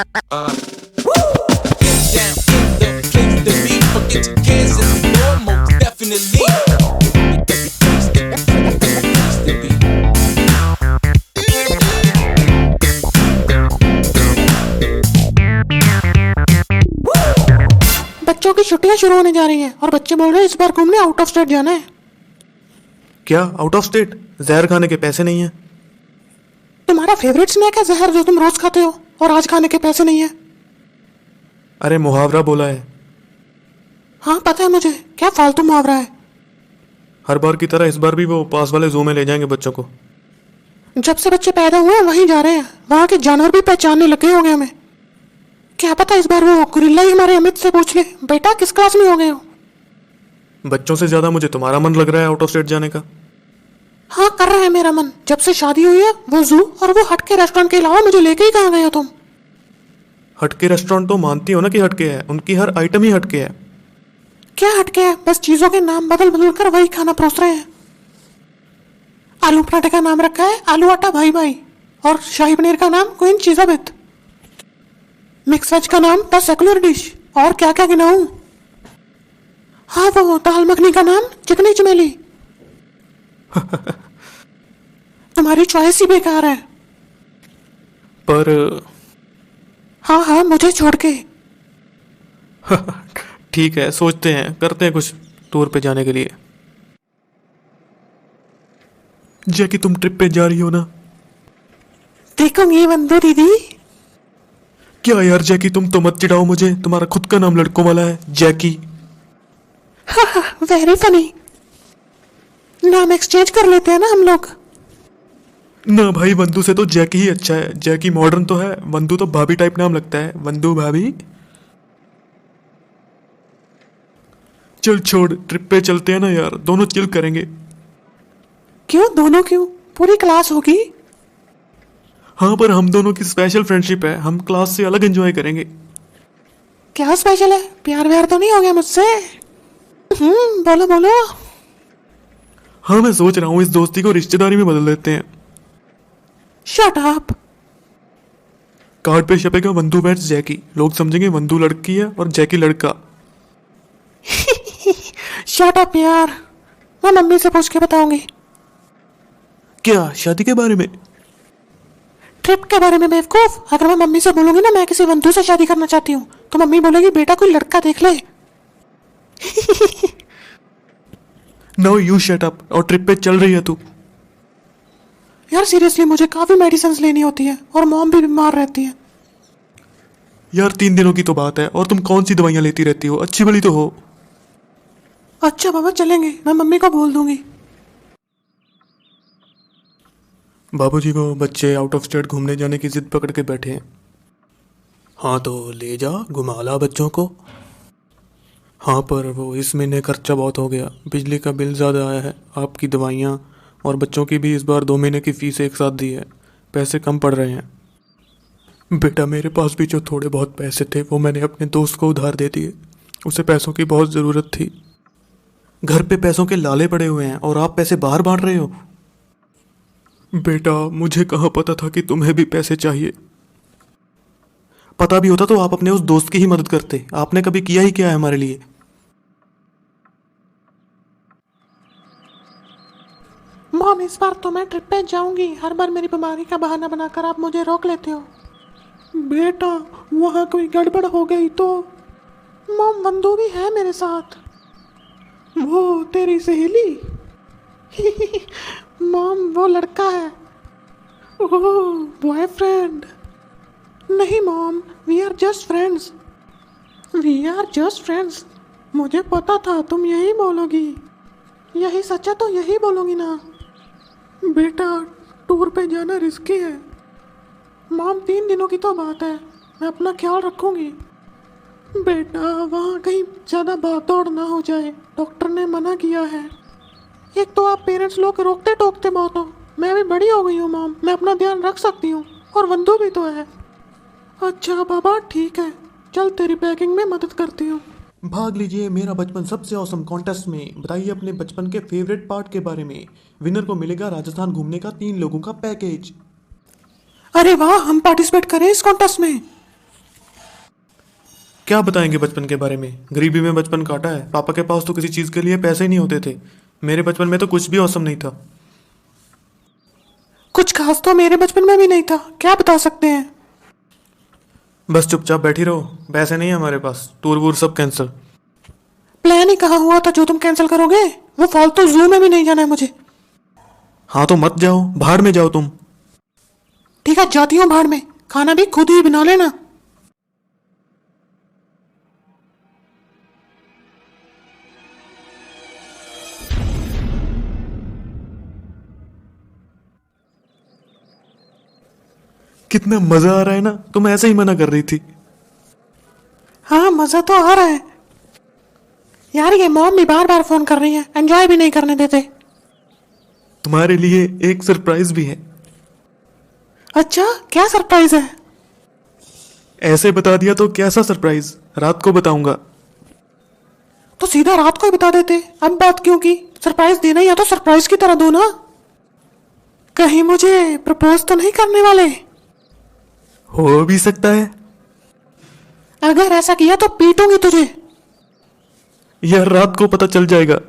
Down in the place to be. Forget your cares and the Lord, most definitely. बच्चों की छुट्टियां शुरू होने जा रही हैं और बच्चे बोल रहे हैं इस बार घूमने आउट ऑफ स्टेट जाना है। क्या आउट ऑफ स्टेट? जहर खाने के पैसे नहीं है। तुम्हारा फेवरेट स्नैक है जहर जो तुम रोज खाते हो और आज खाने के पैसे नहीं है। अरे मुहावरा बोला है। हाँ पता है मुझे, क्या फालतू मुहावरा है। हर बार की तरह इस बार भी वो पास वाले जू में ले जाएंगे बच्चों को। जब से बच्चे पैदा हुए हैं वहीं जा रहे हैं, वहां के जानवर भी पहचानने लगे होंगे हमें। क्या पता इस बार वो गोरिल्ला ही हमारे अमित से पूछ ले, बेटा किस क्लास में हो गए हो। बच्चों से ज्यादा मुझे तुम्हारा मन लग रहा है आउट ऑफ स्टेट जाने का। हाँ कर रहा है मेरा मन, जब से शादी हुई है वो जू और वो हटके रेस्टोरेंट के अलावा मुझे लेके ही कहाँ गए हो तुम। हटके रेस्टोरेंट तो मानती हो ना कि हटके है, उनकी हर आइटम ही हटके है। क्या हटके है, बस चीजों के नाम बदल बदल कर वही खाना परोस रहे हैं। आलू पराठे का नाम रखा है आलू आटा भाई भाई, और शाही पनीर का नाम क्वीन चीजाबित, मिक्स वेज का नाम द सेकुलर डिश, और क्या क्या गिनाऊं। हाँ वो दाल मखनी का नाम चिकनी चमेली। तुम्हारी चॉइस ही बेकार है। पर हाँ हाँ मुझे छोड़ के। ठीक है, सोचते हैं, करते हैं कुछ टूर पे जाने के लिए। जैकी तुम ट्रिप पे जा रही हो ना? देखूंगी वंदो दीदी। क्या यार जैकी, तुम तो मत चिढ़ाओ मुझे, तुम्हारा खुद का नाम लड़कों वाला है जैकी। Very funny. नाम एक्सचेंज कर लेते हैं ना हम लोग। ना भाई, वंदू से तो जैकी ही अच्छा है। जैकी मॉडर्न तो है, वंदू तो भाभी टाइप नाम लगता है, वंदू भाभी। चल छोड़, ट्रिप पे चलते हैं ना यार, दोनों चिल करेंगे। क्यों दोनों क्यों, पूरी क्लास होगी। हाँ पर हम दोनों की स्पेशल फ्रेंडशिप है, हम क्लास से अलग एंजॉय करेंगे। क्या स्पेशल है, प्यार व्यार तो नहीं हो गया मुझसे। बोलो बोलो। हाँ मैं सोच रहा हूँ इस दोस्ती को रिश्तेदारी में बदल देते हैं। Shut up. कार्ड पे छपेगा वंदू बैट्स जैकी, लोग समझेंगे वंदू लड़की है और जैकी लड़का। शट अप यार, मैं मम्मी से पूछ के बताऊंगी। क्या शादी के बारे में? ट्रिप के बारे में बेवकूफ। अगर मैं मम्मी से बोलूंगी ना मैं किसी बंधु से शादी करना चाहती हूँ तो मम्मी बोलेगी बेटा कोई लड़का देख ले। No you shut up. और ट्रिप पे चल रही है तू? यार सीरियसली मुझे काफी मेडिसिन लेनी होती है और मॉम भी बीमार रहती है। यार 3 दिनों की तो बात है, और तुम कौन सी दवाइयां लेती रहती हो, अच्छी भली तो हो। अच्छा बाबा चलेंगे, मैं मम्मी को बोल दूंगी। बाबूजी को बच्चे आउट ऑफ स्टेट घूमने जाने की जिद पकड़ के बैठे हैं। हाँ तो ले जा, घुमा ला बच्चों को। हाँ पर वो इस महीने खर्चा बहुत हो गया, बिजली का बिल ज़्यादा आया है, आपकी दवाइयाँ और बच्चों की भी इस बार 2 महीने की फ़ीस एक साथ दी है, पैसे कम पड़ रहे हैं। बेटा मेरे पास भी जो थोड़े बहुत पैसे थे वो मैंने अपने दोस्त को उधार दे दिए, उसे पैसों की बहुत ज़रूरत थी। घर पे पैसों के लाले पड़े हुए हैं और आप पैसे बाहर बांट रहे हो। बेटा मुझे कहाँ पता था कि तुम्हें भी पैसे चाहिए। पता भी होता तो आप अपने उस दोस्त की ही मदद करते, आपने कभी किया ही क्या है हमारे लिए। मॉम इस बार तो मैं ट्रिप पे जाऊंगी, हर बार मेरी बीमारी का बहाना बनाकर आप मुझे रोक लेते हो। बेटा वहाँ कोई गड़बड़ हो गई तो। मॉम वंदू भी है मेरे साथ। वो तेरी सहेली। मॉम वो लड़का है। Oh boyfriend. नहीं mom, we are just friends. We are just friends. मुझे पता था तुम यही बोलोगी। यही सच है तो यही बोलोगी ना। बेटा टूर पे जाना रिस्की है। मॉम 3 दिनों की तो बात है, मैं अपना ख्याल रखूंगी। बेटा वहाँ कहीं ज़्यादा भाग दौड़ ना हो जाए, डॉक्टर ने मना किया है। एक तो आप पेरेंट्स लोग रोकते टोकते बहुत हो, मैं भी बड़ी हो गई हूँ मॉम, मैं अपना ध्यान रख सकती हूँ, और वंदू भी तो है। अच्छा बाबा ठीक है, चल तेरी पैकिंग में मदद करती हूँ। भाग लीजिए मेरा बचपन सबसे औसम कॉन्टेस्ट में, बताइए अपने बचपन के फेवरेट पार्ट के बारे में। विनर को मिलेगा राजस्थान घूमने का 3 लोगों का पैकेज। अरे वाह, हम पार्टिसिपेट करें इस कॉन्टेस्ट में। क्या बताएंगे बचपन के बारे में? गरीबी में बचपन काटा है। पापा के पास तो किसी चीज़ के लिए पैसे ही नहीं होते थे। मेरे बचपन में तो कुछ भी औसम नहीं था। कुछ खास तो मेरे बचपन में भी नहीं था, क्या बता सकते हैं। बस चुपचाप बैठी रहो, पैसे नहीं है हमारे पास। टूर वूर सब कैंसिल। प्लान ही कहाँ हुआ था जो तुम कैंसिल करोगे? वो फालतू जू में भी नहीं जाना है मुझे। हाँ तो मत जाओ, भाड़ में जाओ तुम। ठीक है, जाती हूँ भाड़ में। खाना भी खुद ही बना लेना। कितना मजा आ रहा है ना, तुम ऐसे ही मना कर रही थी। हाँ, मजा तो आ रहा है यार। ये मॉम भी बार बार फोन कर रही है, एंजॉय भी नहीं करने देते। तुम्हारे लिए एक सरप्राइज भी है। अच्छा, क्या सरप्राइज है? ऐसे बता दिया तो कैसा सरप्राइज? रात को बताऊंगा। तो सीधा रात को ही बता देते, अब बात क्यों की? सरप्राइज देना या तो सरप्राइज की तरह दो ना। कहीं मुझे प्रपोज तो नहीं करने वाले? हो भी सकता है। अगर ऐसा किया तो पीटूंगी तुझे। यह रात को पता चल जाएगा।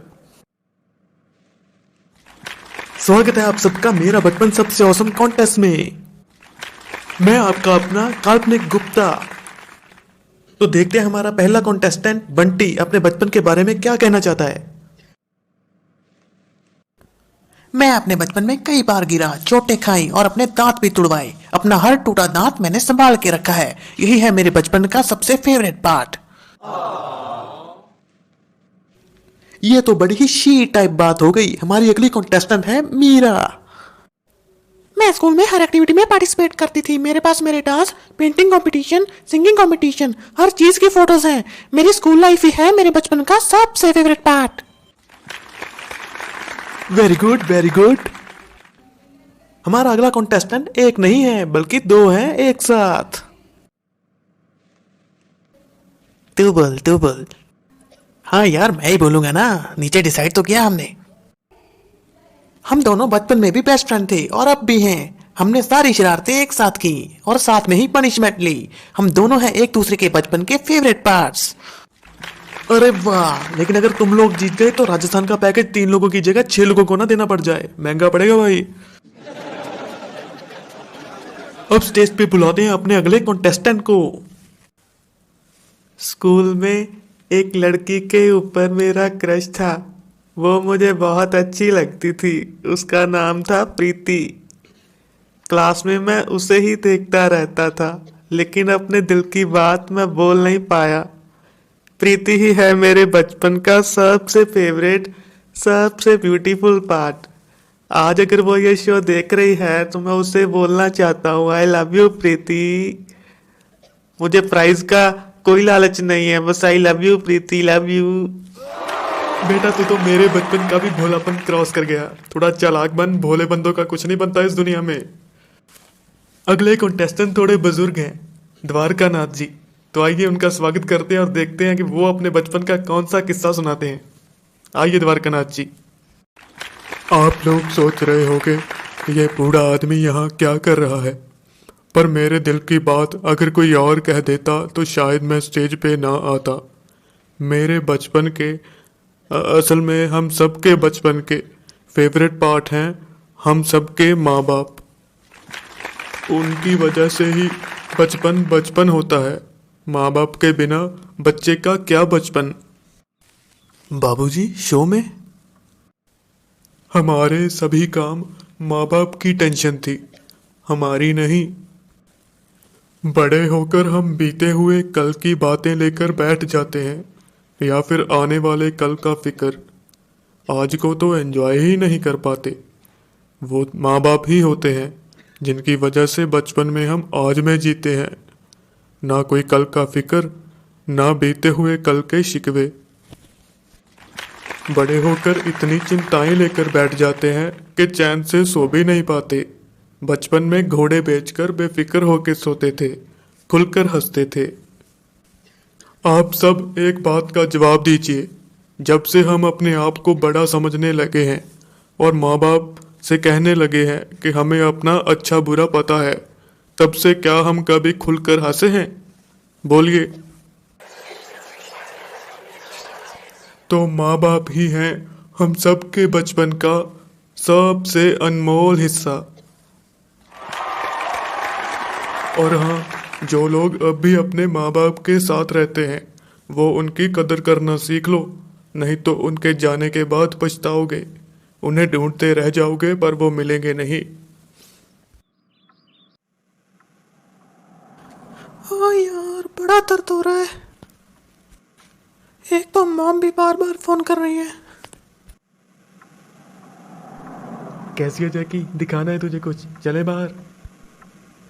स्वागत है आप सबका मेरा बचपन सबसे औसम कॉन्टेस्ट में। मैं आपका अपना काल्पनिक गुप्ता। तो देखते हैं हमारा पहला कॉन्टेस्टेंट बंटी अपने बचपन के बारे में क्या कहना चाहता है। मैं अपने बचपन में कई बार गिरा, चोटें खाई और अपने दांत भी तुड़वाए। अपना हर टूटा दांत मैंने संभाल के रखा है। यही है मेरे बचपन का सबसे फेवरेट पार्ट। ये तो बड़ी ही शी टाइप बात हो गई। हमारी अगली कॉन्टेस्टेंट है मीरा। मैं स्कूल में हर एक्टिविटी में पार्टिसिपेट करती थी। मेरे पास मेरे dance, painting competition, singing competition, हर चीज की फोटोज हैं। मेरी स्कूल लाइफ ही है मेरे बचपन का सबसे favourite part. Very good, very good. हमारा अगला कॉन्टेस्टेंट एक नहीं है बल्कि दो हैं एक साथ। तू बोल, तू बोल। हाँ यार, मैं ही बोलूंगा ना। नीचे डिसाइड तो किया हमने। हम दोनों बचपन में भी बेस्ट फ्रेंड थे और अब भी हैं। हमने सारी शरारतें एक साथ की और साथ में ही पनिशमेंट ली। हम दोनों हैं एक दूसरे के बचपन के फेवरेट पार्ट्स। अरे वाह, लेकिन अगर तुम लोग जीत गए तो राजस्थान का पैकेज 3 लोगों की जगह 6 लोगों को ना देना पड़ जाए। महंगा पड़ेगा भाई। अब स्टेज पे बुलाते हैं अपने अगले कॉन्टेस्टेंट को। स्कूल में एक लड़की के ऊपर मेरा क्रश था। वो मुझे बहुत अच्छी लगती थी। उसका नाम था प्रीति। क्लास में मैं उसे ही देखता रहता था, लेकिन अपने दिल की बात मैं बोल नहीं पाया। प्रीति ही है मेरे बचपन का सबसे फेवरेट, सबसे ब्यूटीफुल पार्ट। आज अगर वो ये शो देख रही है तो मैं उसे बोलना चाहता हूँ, आई लव यू प्रीति। मुझे प्राइज का कोई लालच नहीं है, बस I love you Preeti, love you. बेटा तू तो मेरे बचपन का भी भोलापन क्रॉस कर गया। थोड़ा चालाक बन, भोले बंदों का कुछ नहीं बनता इस दुनिया में। अगले कॉन्टेस्टेंट थोड़े बुजुर्ग हैं, द्वारका नाथ जी। तो आइए उनका स्वागत करते हैं और देखते हैं कि वो अपने बचपन का कौन सा किस्सा सुनाते हैं। आइए द्वारका नाथ जी। आप लोग सोच रहे होंगे ये बूढ़ा आदमी यहाँ क्या कर रहा है, पर मेरे दिल की बात अगर कोई और कह देता तो शायद मैं स्टेज पे ना आता। मेरे बचपन के असल में हम सबके बचपन के फेवरेट पार्ट हैं हम सबके माँ बाप। उनकी वजह से ही बचपन बचपन होता है। माँ बाप के बिना बच्चे का क्या बचपन। बाबूजी, शो में हमारे सभी काम माँ बाप की टेंशन थी, हमारी नहीं। बड़े होकर हम बीते हुए कल की बातें लेकर बैठ जाते हैं या फिर आने वाले कल का फिक्र। आज को तो एंजॉय ही नहीं कर पाते। वो माँ बाप ही होते हैं जिनकी वजह से बचपन में हम आज में जीते हैं। ना कोई कल का फिक्र, ना बीते हुए कल के शिकवे। बड़े होकर इतनी चिंताएं लेकर बैठ जाते हैं कि चैन से सो भी नहीं पाते। बचपन में घोड़े बेचकर बेफिक्र होकर सोते थे, खुलकर हंसते थे। आप सब एक बात का जवाब दीजिए, जब से हम अपने आप को बड़ा समझने लगे हैं और माँ बाप से कहने लगे हैं कि हमें अपना अच्छा बुरा पता है, तब से क्या हम कभी खुलकर हंसे हैं? बोलिए। तो माँ बाप ही हैं हम सबके बचपन का सबसे अनमोल हिस्सा। और हाँ, जो लोग अब भी अपने माँ बाप के साथ रहते हैं वो उनकी कदर करना सीख लो, नहीं तो उनके जाने के बाद पछताओगे। उन्हें ढूंढते रह जाओगे पर वो मिलेंगे नहीं। हाँ यार, बड़ा दर्द हो रहा है। एक तो मॉम भी बार बार फोन कर रही है। कैसी है जैकी, दिखाना है तुझे कुछ, चले बाहर।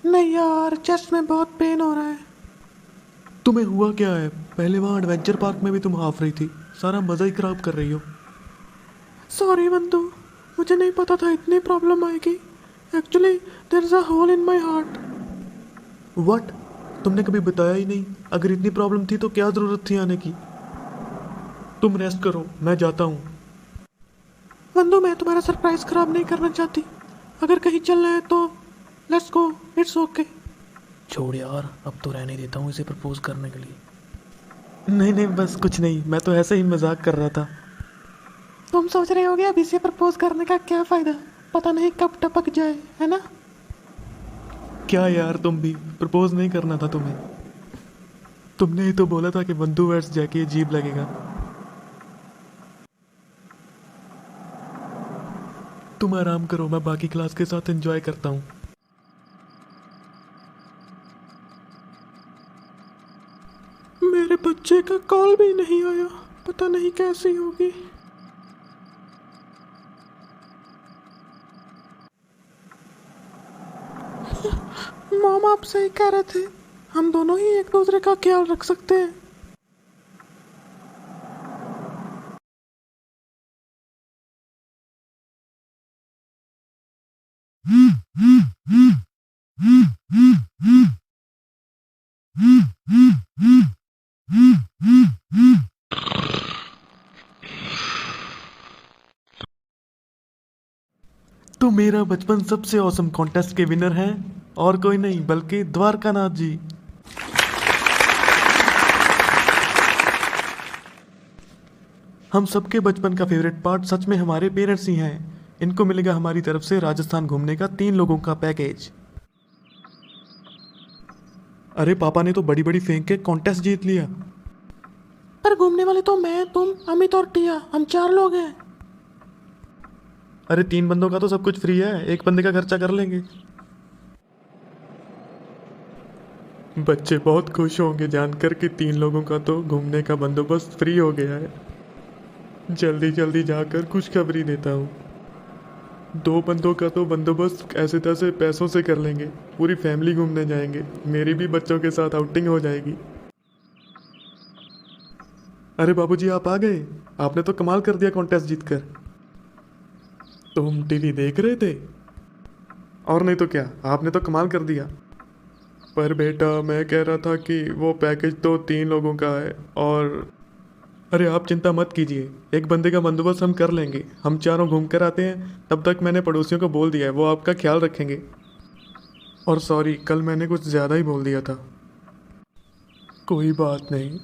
नहीं यार, चेस्ट में बहुत पेन हो रहा है। तुम्हें हुआ क्या है? पहले वहाँ एडवेंचर पार्क में भी तुम हाफ रही थी, सारा मज़ा ही खराब कर रही हो। सॉरी बंधु, मुझे नहीं पता था इतनी प्रॉब्लम आएगी। Actually there is a hole in my heart. What? तुमने कभी बताया ही नहीं। अगर इतनी प्रॉब्लम थी तो क्या ज़रूरत थी आने की। तुम रेस्ट करो, मैं जाता हूँ। बंधु, मैं तुम्हारा सरप्राइज खराब नहीं करना चाहती। अगर कहीं चलना है तो लेट्स गो, इट्स ओके। छोड़ यार, अब तो रहने देता हूँ इसे प्रपोज करने के लिए। नहीं नहीं, बस कुछ नहीं, मैं तो ऐसे ही मजाक कर रहा था। तुम सोच रहे होगे अभी से प्रपोज करने का क्या फायदा, पता नहीं कब टपक जाए, है ना? क्या यार, तुम भी प्रपोज नहीं करना था तुम्हें? तुमने ही तो बोला था कि बंधु वर्स जैकी अजीब लगेगा। तुम आराम करो, मैं बाकी क्लास के साथ एंजॉय करता हूँ। मेरे बच्चे का कॉल भी नहीं आया, पता नहीं कैसी होगी। मॉम आप सही कह रहे थे, हम दोनों ही एक दूसरे का ख्याल रख सकते हैं। तो मेरा बचपन सबसे औसम कॉन्टेस्ट के विनर हैं और कोई नहीं बल्कि द्वारकानाथ जी। हम सबके बचपन का फेवरेट पार्ट सच में हमारे पेरेंट्स ही हैं। इनको मिलेगा हमारी तरफ से राजस्थान घूमने का 3 लोगों का पैकेज। अरे पापा ने तो बड़ी बड़ी फेंक के कॉन्टेस्ट जीत लिया। पर घूमने वाले तो मैं, तुम, अमित और टिया, हम 4 लोग हैं। अरे 3 बंदों का तो सब कुछ फ्री है, एक बंदे का खर्चा कर लेंगे। बच्चे बहुत खुश होंगे जानकर कि 3 लोगों का तो घूमने का बंदोबस्त फ्री हो गया है। जल्दी जल्दी जाकर खुशखबरी देता हूँ। 2 बंदों का तो बंदोबस्त ऐसे तैसे पैसों से कर लेंगे, पूरी फैमिली घूमने जाएंगे, मेरी भी बच्चों के साथ आउटिंग हो जाएगी। अरे बाबूजी, आप आ गए। आपने तो कमाल कर दिया कॉन्टेस्ट जीतकर। तुम टीवी देख रहे थे? और नहीं तो क्या, आपने तो कमाल कर दिया। पर बेटा, मैं कह रहा था कि वो पैकेज तो 3 लोगों का है और अरे आप चिंता मत कीजिए, एक बंदे का बंदोबस्त हम कर लेंगे। हम चारों घूम कर आते हैं, तब तक मैंने पड़ोसियों को बोल दिया है, वो आपका ख्याल रखेंगे। और सॉरी, कल मैंने कुछ ज़्यादा ही बोल दिया था। कोई बात नहीं।